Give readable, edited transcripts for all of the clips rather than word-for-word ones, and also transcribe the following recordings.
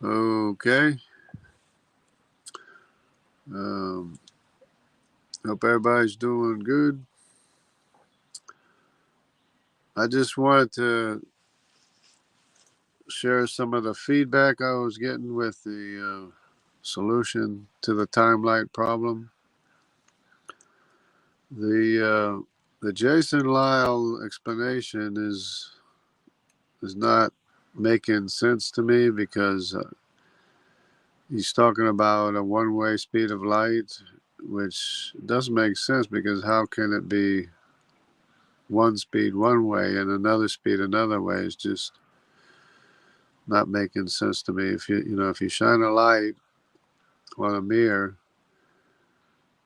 Okay. Um, Hope everybody's doing good. I just wanted to share some of the feedback I was getting with the solution to the time light problem. The Jason Lyle explanation is not making sense to me because he's talking about a one-way speed of light, which doesn't make sense because how can it be one speed one way and another speed another way? Is just not making sense to me. If you shine a light on a mirror,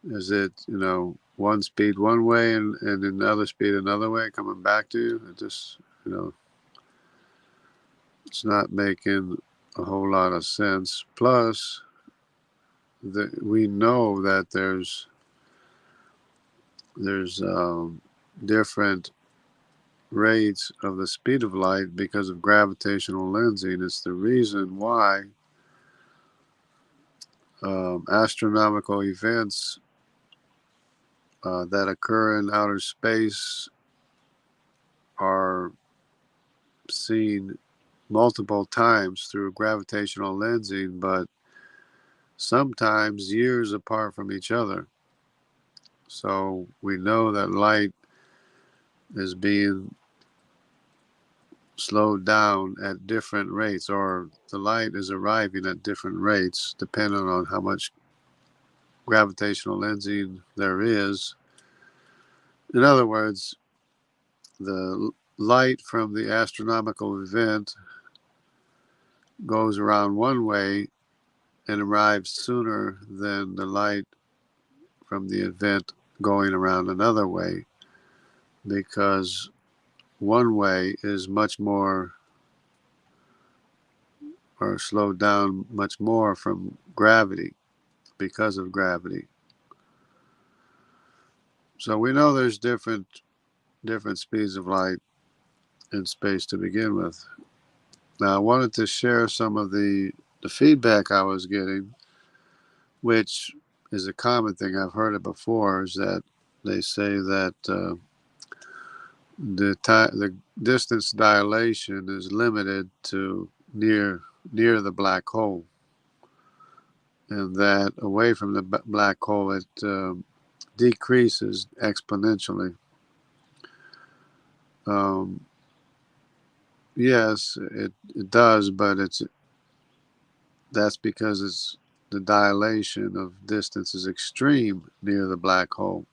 is it one speed one way and another speed another way coming back to you? It just it's not making a whole lot of sense. Plus, we know that there's different rates of the speed of light because of gravitational lensing. It's the reason why astronomical events that occur in outer space are seen multiple times through gravitational lensing, but sometimes years apart from each other. So we know that light is being slowed down at different rates, or the light is arriving at different rates depending on how much gravitational lensing there is. In other words, the light from the astronomical event goes around one way and arrives sooner than the light from the event going around another way, because one way is much more, or slowed down much more from gravity, because of gravity. So we know there's different speeds of light in space to begin with. Now I wanted to share some of the feedback I was getting, which is a common thing. I've heard it before. Is that they say that the distance dilation is limited to near the black hole, and that away from the black hole it decreases exponentially. Um, yes, it does, but that's because it's the dilation of distance is extreme near the black hole,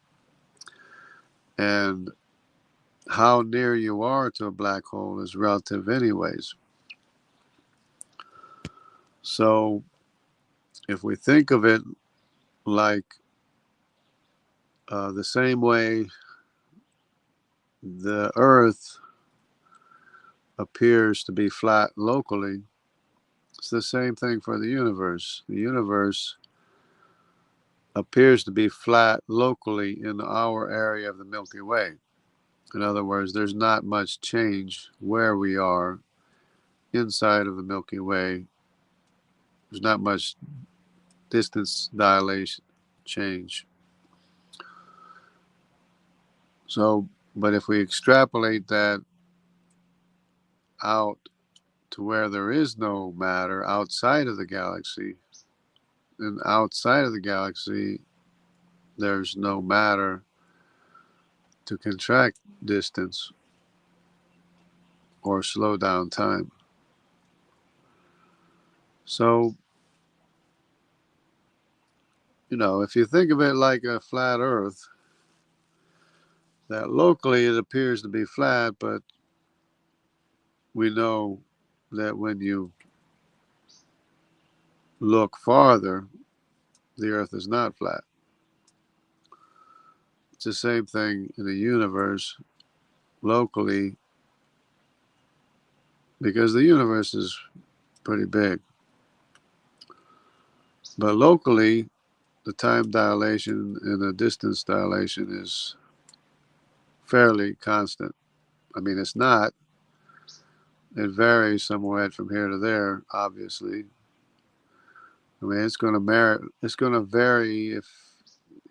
and how near you are to a black hole is relative anyways. So if we think of it like the same way the earth appears to be flat locally, it's the same thing for the universe. The universe appears to be flat locally in our area of the Milky Way. In other words, there's not much change where we are inside of the Milky Way. There's not much distance dilation change. So, but if we extrapolate that out to where there is no matter outside of the galaxy, then outside of the galaxy, there's no matter to contract distance or slow down time. So, if you think of it like a flat Earth, that locally it appears to be flat, but we know that when you look farther, the Earth is not flat. It's the same thing in the universe locally, because the universe is pretty big. But locally, the time dilation and the distance dilation is fairly constant. I mean, it's not. It varies somewhat from here to there, obviously. I mean, it's going to vary if,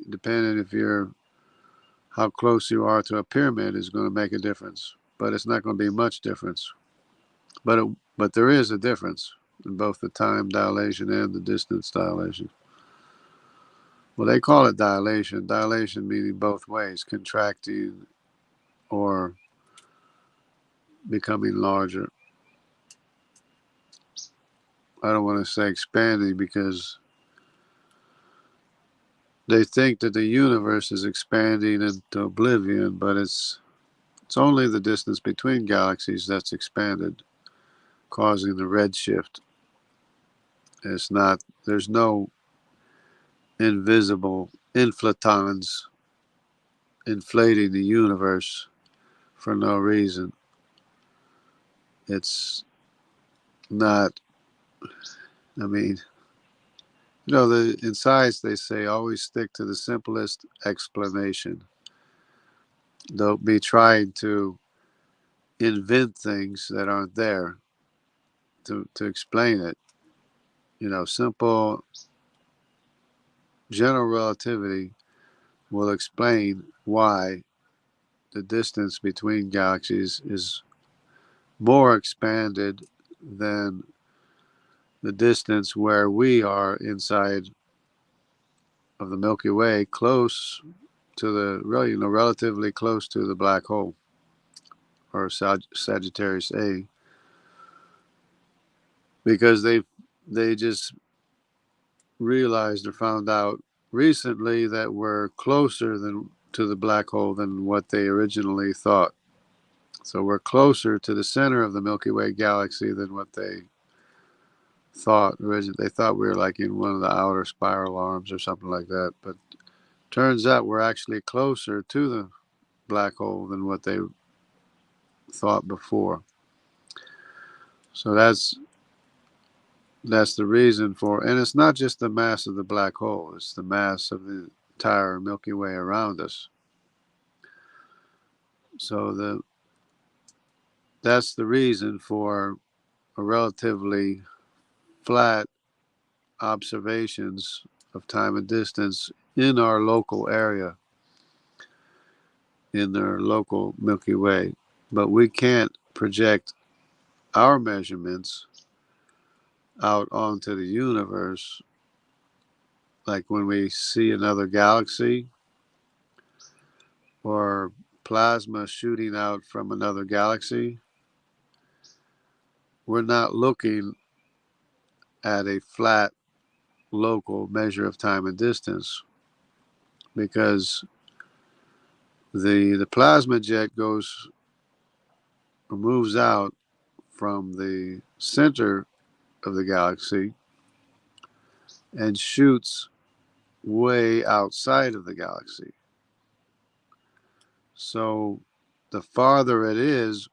depending if you're, how close you are to a pyramid is going to make a difference. But it's not going to be much difference. But there is a difference in both the time dilation and the distance dilation. Well, they call it dilation. Dilation meaning both ways, contracting or becoming larger. I don't want to say expanding because they think that the universe is expanding into oblivion, but it's only the distance between galaxies that's expanded, causing the redshift. It's not, there's no invisible inflatons inflating the universe for no reason. It's not, I mean, in science they say always stick to the simplest explanation. Don't be trying to invent things that aren't there to explain it. Simple general relativity will explain why the distance between galaxies is more expanded than the distance where we are inside of the Milky Way, close to the relatively close to the black hole or Sagittarius A, because they just realized or found out recently that we're closer than to the black hole than what they originally thought. So we're closer to the center of the Milky Way galaxy than what they thought originally. They thought we were like in one of the outer spiral arms or something like that, but turns out we're actually closer to the black hole than what they thought before. So that's the reason for, and it's not just the mass of the black hole, it's the mass of the entire Milky Way around us. So that's the reason for a relatively flat observations of time and distance in our local area, in their local Milky Way. But we can't project our measurements out onto the universe. Like when we see another galaxy or plasma shooting out from another galaxy, we're not looking at a flat local measure of time and distance, because the plasma jet goes or moves out from the center of the galaxy and shoots way outside of the galaxy. So the farther it is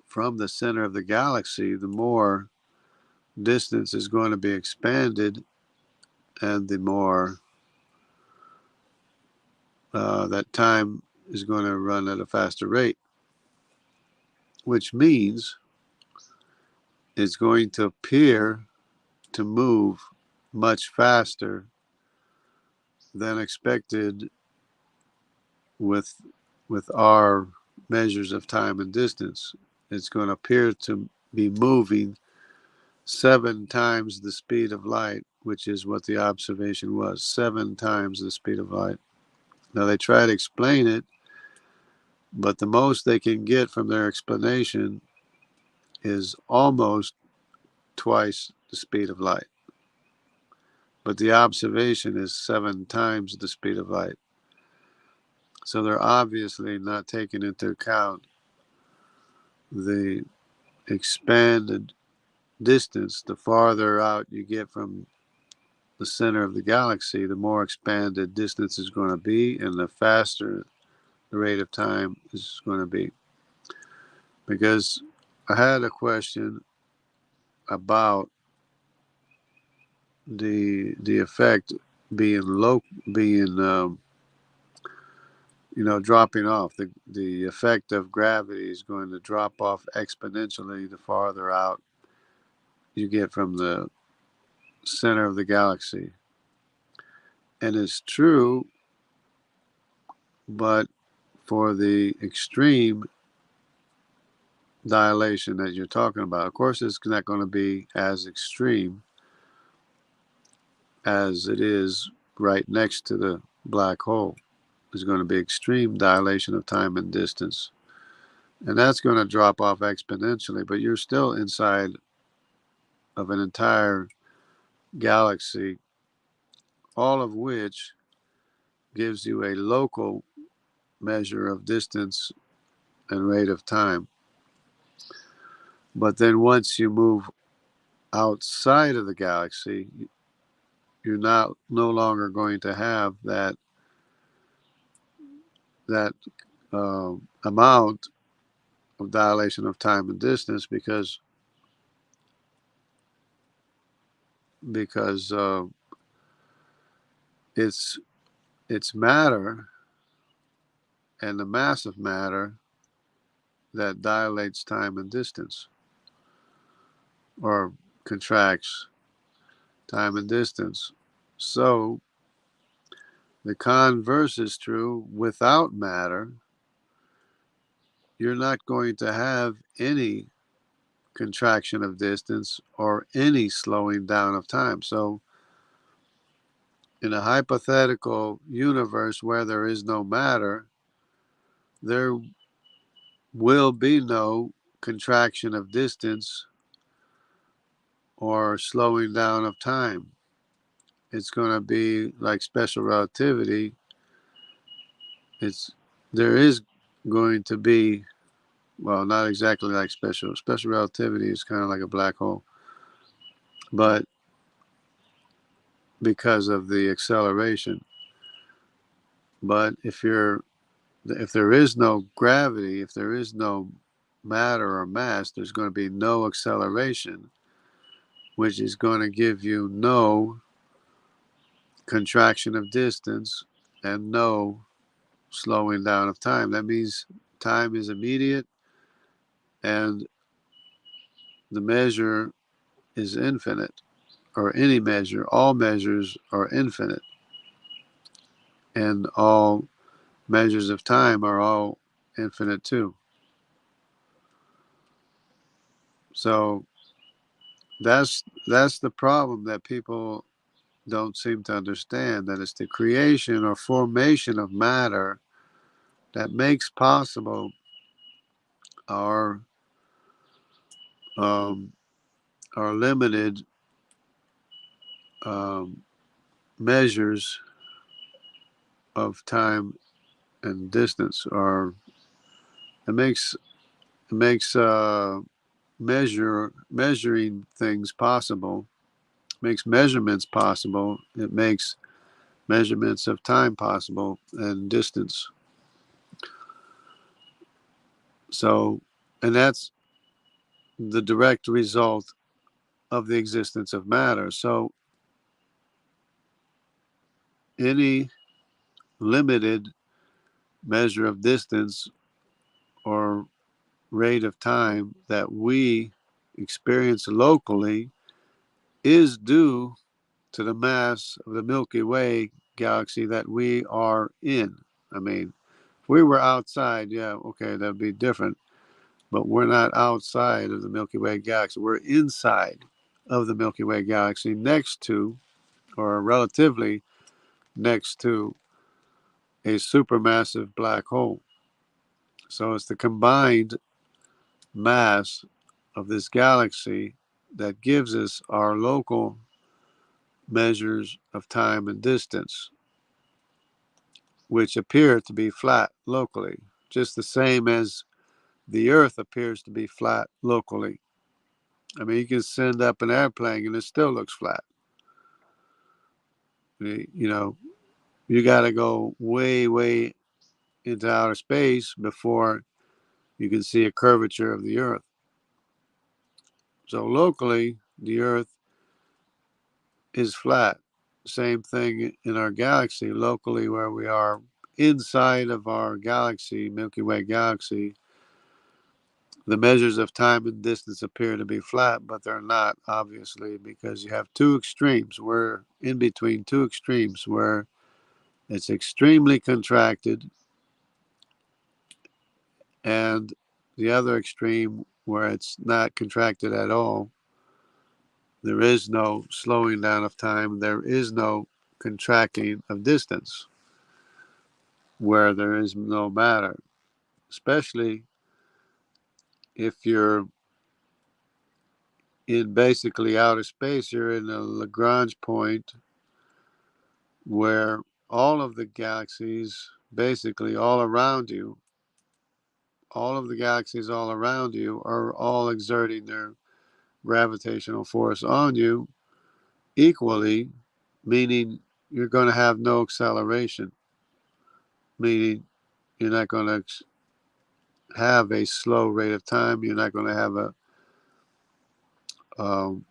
from the center of the galaxy, the more distance is going to be expanded, and the more that time is going to run at a faster rate, which means it's going to appear to move much faster than expected with our measures of time and distance. It's going to appear to be moving 7 times the speed of light, which is what the observation was, 7 times the speed of light. Now they try to explain it, but the most they can get from their explanation is almost twice the speed of light. But the observation is 7 times the speed of light. So they're obviously not taking into account the expanded distance. The farther out you get from the center of the galaxy, the more expanded distance is going to be, and the faster the rate of time is going to be. Because I had a question about the effect being low, being dropping off. The effect of gravity is going to drop off exponentially the farther out you get from the center of the galaxy. And it's true, but for the extreme dilation that you're talking about, of course, it's not going to be as extreme as it is right next to the black hole. There's going to be extreme dilation of time and distance. And that's going to drop off exponentially, but you're still inside of an entire galaxy, all of which gives you a local measure of distance and rate of time. But then once you move outside of the galaxy, you're not no longer going to have that amount of dilation of time and distance because it's matter and the mass of matter that dilates time and distance or contracts time and distance. So the converse is true. Without matter, you're not going to have any contraction of distance or any slowing down of time. So in a hypothetical universe where there is no matter, there will be no contraction of distance or slowing down of time. It's going to be like special relativity. There is going to be, well, not exactly like special relativity is kind of like a black hole, but because of the acceleration. But if there is no gravity, if there is no matter or mass, there's going to be no acceleration, which is going to give you no contraction of distance and no slowing down of time. That means time is immediate and the measure is infinite, or any measure. All measures are infinite, and all measures of time are all infinite too. So that's the problem that people don't seem to understand, that it's the creation or formation of matter that makes possible our um, our limited um, measures of time and distance, or it makes measuring things possible, makes measurements possible. It makes measurements of time possible and distance. So, and that's the direct result of the existence of matter. So any limited measure of distance or rate of time that we experience locally is due to the mass of the Milky Way galaxy that we are in. I mean, if we were outside, yeah, okay, that'd be different. But we're not outside of the Milky Way galaxy. We're inside of the Milky Way galaxy, next to, or relatively next to, a supermassive black hole. So it's the combined mass of this galaxy that gives us our local measures of time and distance, which appear to be flat locally, just the same as the Earth appears to be flat locally. I mean, you can send up an airplane and it still looks flat. You know, you got to go way, way into outer space before you can see a curvature of the Earth. So locally, the Earth is flat. Same thing in our galaxy. Locally, where we are inside of our galaxy, Milky Way galaxy, the measures of time and distance appear to be flat, but they're not, obviously, because you have two extremes. We're in between two extremes where it's extremely contracted, and the other extreme where it's not contracted at all. There is no slowing down of time. There is no contracting of distance where there is no matter, especially if you're in basically outer space. You're in a Lagrange point where all of the galaxies, basically all around you, all of the galaxies all around you are all exerting their gravitational force on you equally, meaning you're going to have no acceleration, meaning you're not going to have a slow rate of time. You're not going to have a um,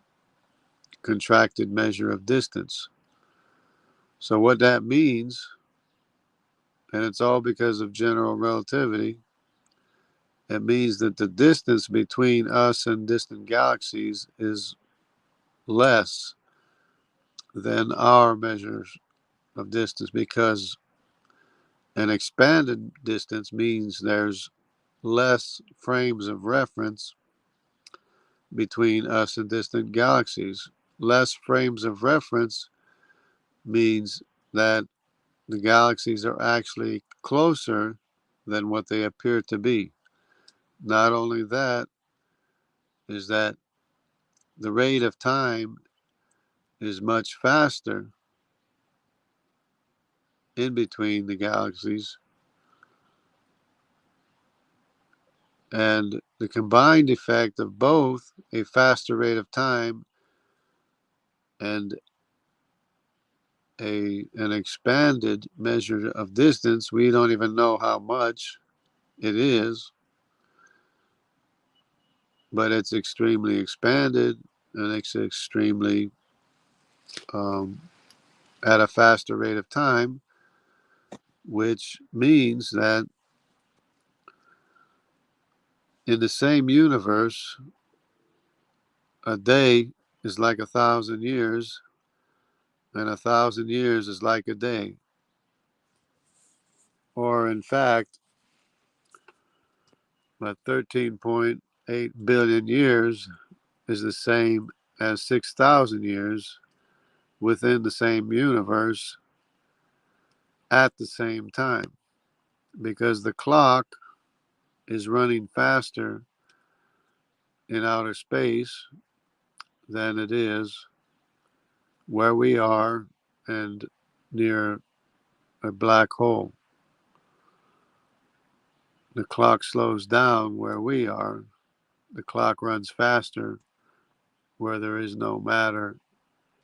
contracted measure of distance. So what that means, and it's all because of general relativity, it means that the distance between us and distant galaxies is less than our measures of distance, because an expanded distance means there's less frames of reference between us and distant galaxies. Less frames of reference means that the galaxies are actually closer than what they appear to be. Not only that, is that the rate of time is much faster in between the galaxies, and the combined effect of both a faster rate of time and an expanded measure of distance, we don't even know how much it is, but it's extremely expanded, and it's extremely um, at a faster rate of time, which means that in the same universe, a day is like 1,000 years, and 1,000 years is like a day. Or in fact, 13.8 billion years is the same as 6,000 years within the same universe at the same time, because the clock is running faster in outer space than it is where we are and near a black hole. The clock slows down where we are. The clock runs faster where there is no matter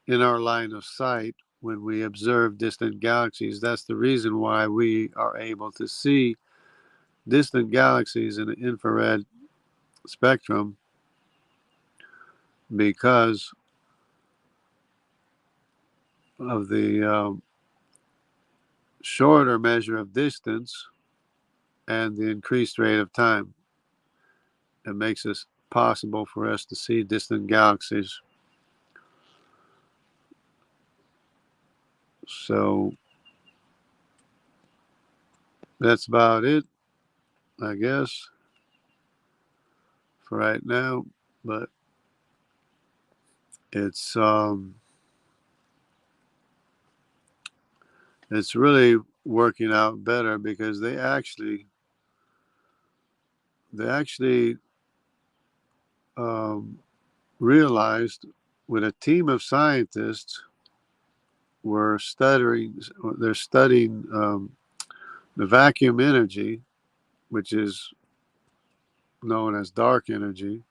in our line of sight when we observe distant galaxies. That's the reason why we are able to see distant galaxies in the infrared spectrum, because of the shorter measure of distance and the increased rate of time. It makes it possible for us to see distant galaxies. So that's about it, I guess, for right now. But it's really working out better, because they actually um, realized, with a team of scientists, they're studying the vacuum energy, which is known as dark energy.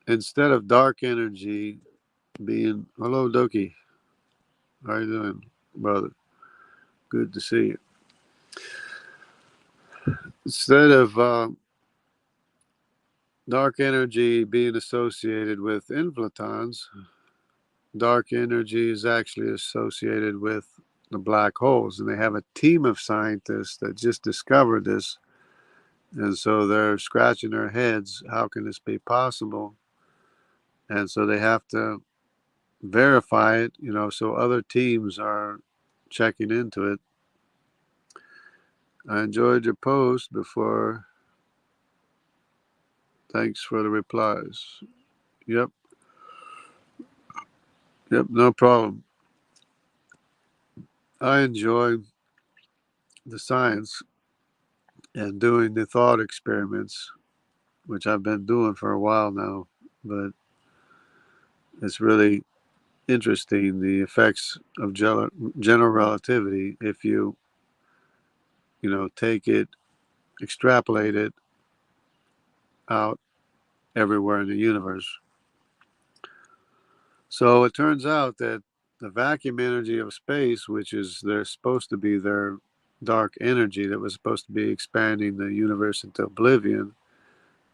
Instead of dark energy being, hello Doki, how you doing, brother? Good to see you. Instead of dark energy being associated with inflatons, dark energy is actually associated with the black holes. And they have a team of scientists that just discovered this And so they're scratching their heads, how can this be possible? And so they have to verify it, so other teams are checking into it. I enjoyed your post before. Thanks for the replies. Yep, yep, no problem. I enjoy the science and doing the thought experiments, which I've been doing for a while now, but it's really interesting the effects of general relativity if you take it, extrapolate it out everywhere in the universe. So it turns out that the vacuum energy of space, which is they're supposed to be their dark energy that was supposed to be expanding the universe into oblivion,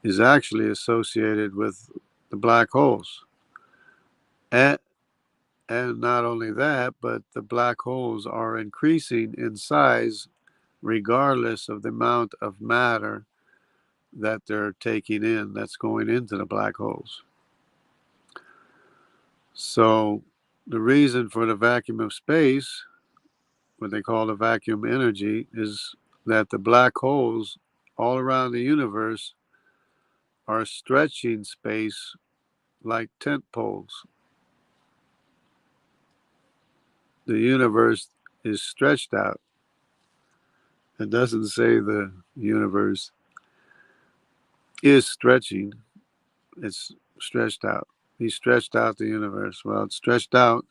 is actually associated with the black holes. And, and not only that, but the black holes are increasing in size regardless of the amount of matter that they're taking in that's going into the black holes. So the reason for the vacuum of space, what they call the vacuum energy, is that the black holes all around the universe are stretching space like tent poles. The universe is stretched out. It doesn't say the universe is stretching, it's stretched out. He stretched out the universe. Well, it's stretched out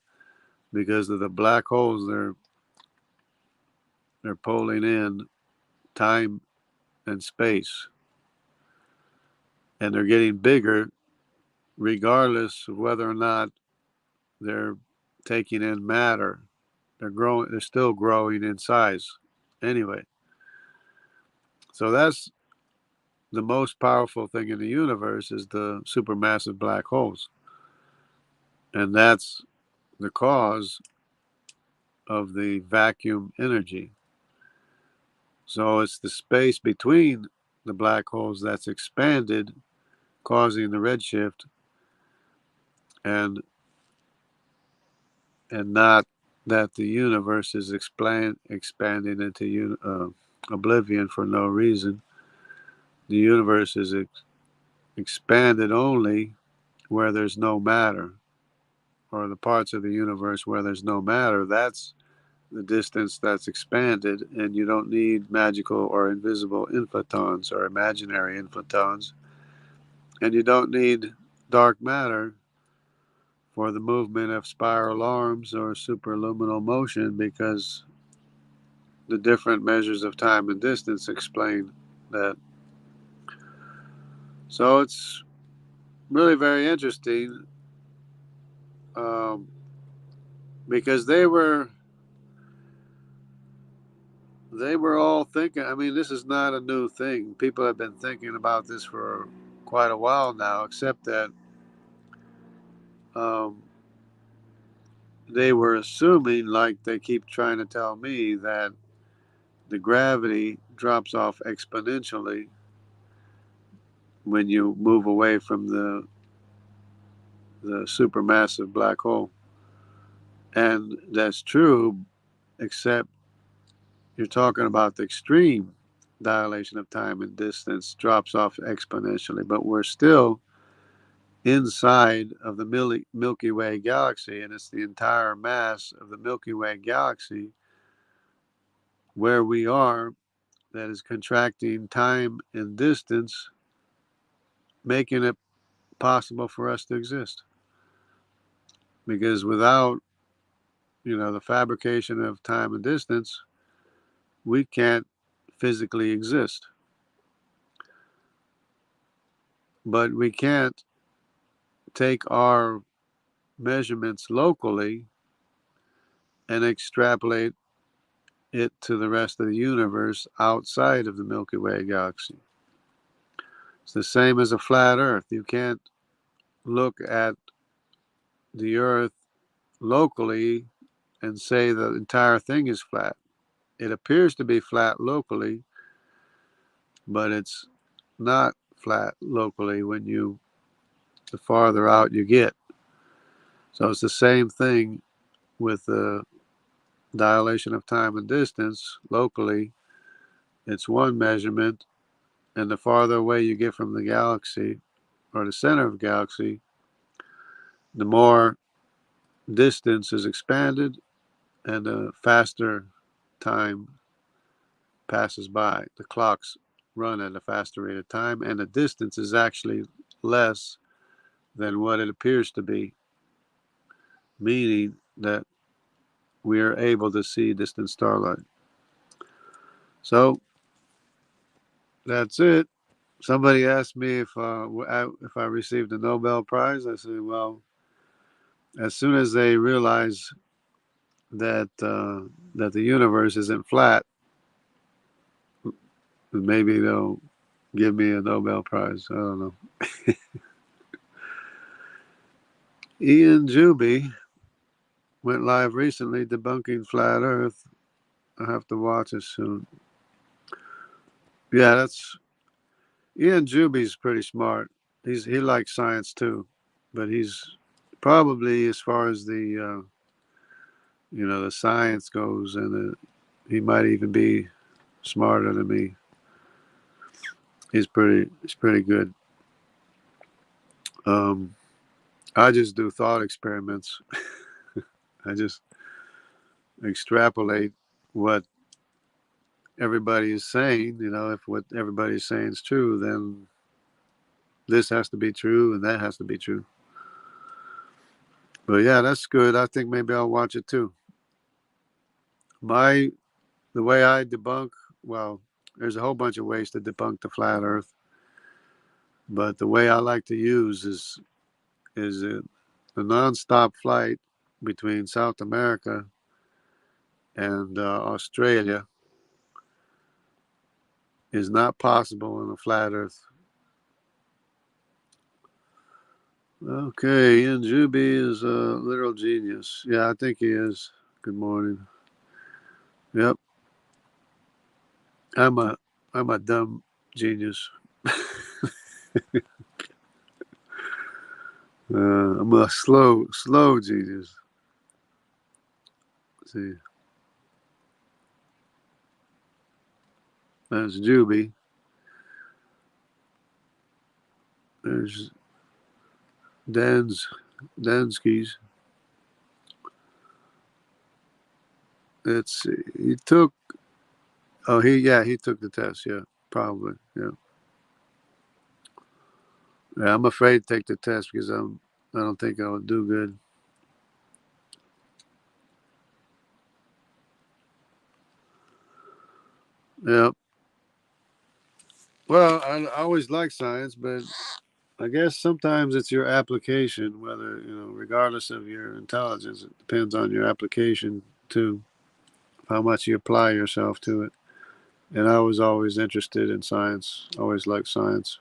because of the black holes they're pulling in time and space. And they're getting bigger regardless of whether or not they're taking in matter. They're still growing in size anyway. So that's the most powerful thing in the universe is the supermassive black holes. And that's the cause of the vacuum energy. So it's the space between the black holes that's expanded, causing the redshift, and not that the universe is expanding into oblivion for no reason. The universe is expanded only where there's no matter, or the parts of the universe where there's no matter. That's the distance that's expanded, and you don't need magical or invisible inflatons or imaginary inflatons, and you don't need dark matter for the movement of spiral arms or superluminal motion, because the different measures of time and distance explain that. So it's really very interesting, um, because they were all thinking. I mean, this is not a new thing. People have been thinking about this for quite a while now, except that um, they were assuming, like they keep trying to tell me, that the gravity drops off exponentially when you move away from the supermassive black hole. And that's true, except you're talking about the extreme dilation of time and distance drops off exponentially, but we're still inside of the Milky Way galaxy, and it's the entire mass of the Milky Way galaxy where we are that is contracting time and distance, making it possible for us to exist. Because without, the fabrication of time and distance, we can't physically exist. But we can't take our measurements locally and extrapolate it to the rest of the universe outside of the Milky Way galaxy. It's the same as a flat Earth. You can't look at the Earth locally and say the entire thing is flat. It appears to be flat locally, but it's not flat locally the farther out you get. So it's the same thing with the dilation of time and distance. Locally, it's one measurement, and the farther away you get from the galaxy or the center of the galaxy, the more distance is expanded and the faster time passes by. The clocks run at a faster rate of time, and the distance is actually less than what it appears to be, meaning that we are able to see distant starlight. So that's it. Somebody asked me if I received a Nobel Prize. I said, well, as soon as they realize that the universe isn't flat, maybe they'll give me a Nobel Prize. I don't know. Ian Juby went live recently debunking flat Earth. I have to watch it soon. Yeah, that's Ian Juby's pretty smart. He likes science too, but he's probably as far as the science goes, and he might even be smarter than me. He's pretty good. I just do thought experiments. I just extrapolate what everybody is saying. If what everybody is saying is true, then this has to be true and that has to be true. But yeah, that's good. I think maybe I'll watch it too. The way I debunk, well, there's a whole bunch of ways to debunk the flat Earth, but the way I like to use is a nonstop flight between South America and Australia is not possible in a flat Earth. Okay, Ian Juby is a literal genius. Yeah, I think he is. Good morning. Yep, I'm a dumb genius. I'm a slow genius. Let's see, that's Juby. There's Danskis. Let's see. He took. Oh, he took the test. Yeah, probably. Yeah. Yeah, I'm afraid to take the test because I don't think I'll do good. Yeah. Well, I always like science, but I guess sometimes it's your application, whether, regardless of your intelligence, it depends on your application too, how much you apply yourself to it. And I was always interested in science, always liked science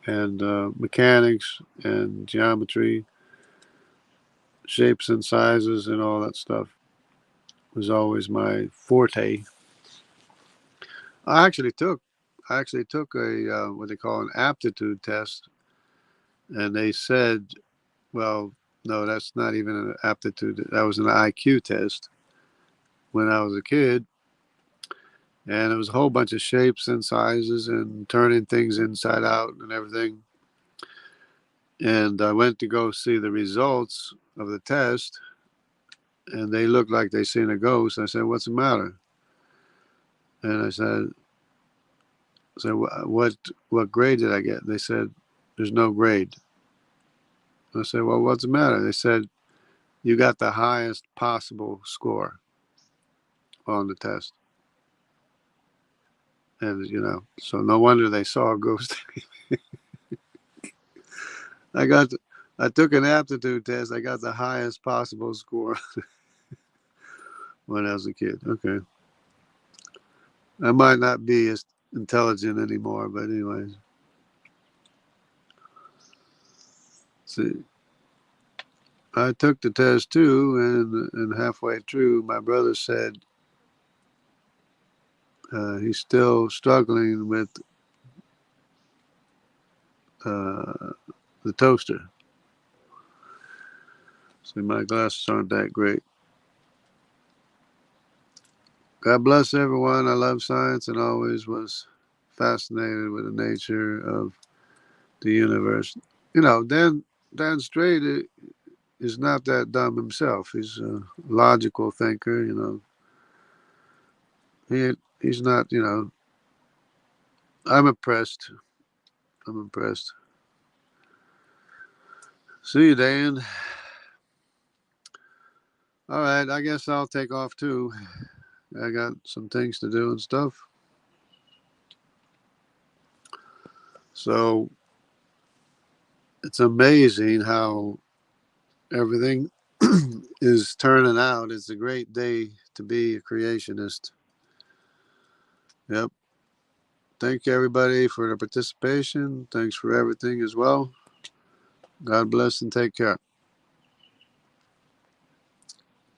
and mechanics and geometry, shapes and sizes and all that stuff was always my forte. I actually took a what they call an aptitude test, and they said, well, no, that's not even an aptitude. That was an IQ test when I was a kid, and it was a whole bunch of shapes and sizes and turning things inside out and everything. And I went to go see the results of the test, and they looked like they seen a ghost. I said, "What's the matter?" And I said, "What grade did I get?" They said, "There's no grade." I said, "Well, what's the matter?" They said, "You got the highest possible score on the test." And so no wonder they saw a ghost. I got, I took an aptitude test. I got the highest possible score when I was a kid. Okay, I might not be as intelligent anymore, but anyways, see, I took the test too, and halfway through, my brother said, He's still struggling with uh, the toaster. See, my glasses aren't that great. God bless everyone. I love science and always was fascinated with the nature of the universe. You know, Dan Strait is not that dumb himself. He's a logical thinker. You know, he's not. You know, I'm impressed. I'm impressed. See you, Dan. All right, I guess I'll take off too. I got some things to do and stuff. So it's amazing how everything is turning out. It's a great day to be a creationist. Yep. Thank you, everybody, for the participation. Thanks for everything as well. God bless and take care.